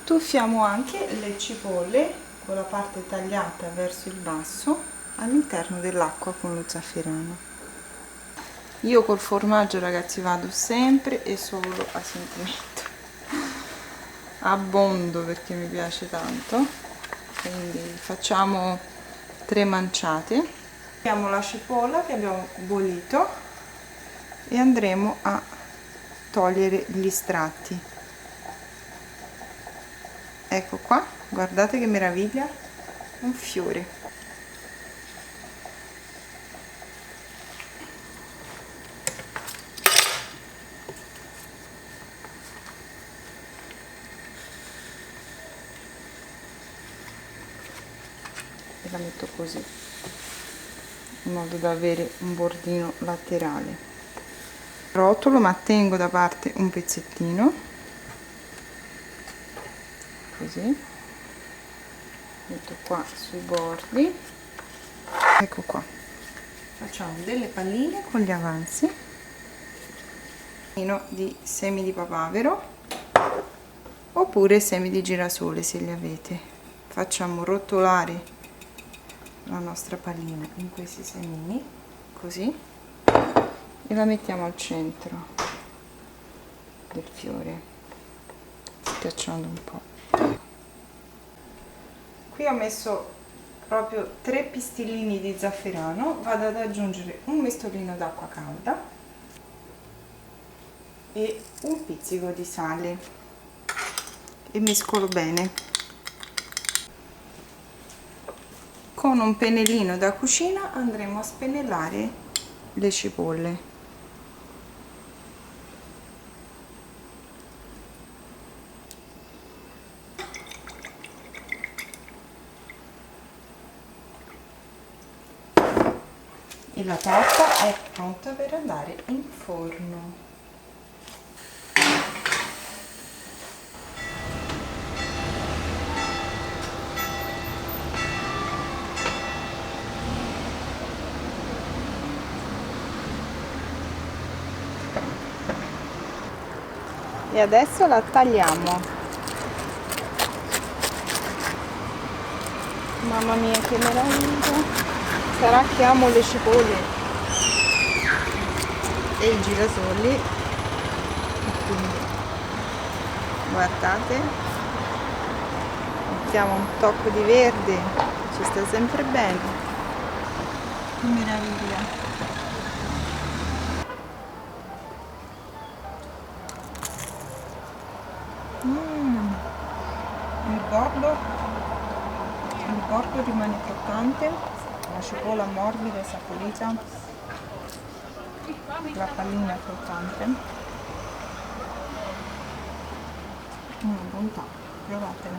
Tuffiamo anche le cipolle con la parte tagliata verso il basso all'interno dell'acqua con lo zafferano. Io col formaggio, ragazzi, vado sempre e solo a sentimento, abbondo perché mi piace tanto, quindi facciamo 3 manciate. Mettiamo la cipolla che abbiamo bollito e andremo a togliere gli strati. Ecco qua, guardate che meraviglia, un fiore. E la metto così, in modo da avere un bordino laterale. Rotolo, ma tengo da parte un pezzettino, così, metto qua sui bordi. Ecco qua, facciamo delle palline con gli avanzi di semi di papavero oppure semi di girasole se li avete. Facciamo rotolare la nostra pallina in questi semini, così, e la mettiamo al centro del fiore, schiacciando un po'. Qui ho messo proprio 3 pistillini di zafferano, vado ad aggiungere un mestolino d'acqua calda e un pizzico di sale e mescolo bene. Con un pennellino da cucina andremo a spennellare le cipolle. E la torta è pronta per andare in forno. E adesso la tagliamo. Mamma mia che meraviglia! Sarà che amo le cipolle e i girasoli, e quindi guardate, mettiamo un tocco di verde, ci sta sempre bene. Che meraviglia! Il bordo rimane croccante, la cipolla morbida e saporita, la pallina croccante. Bontà, provatela.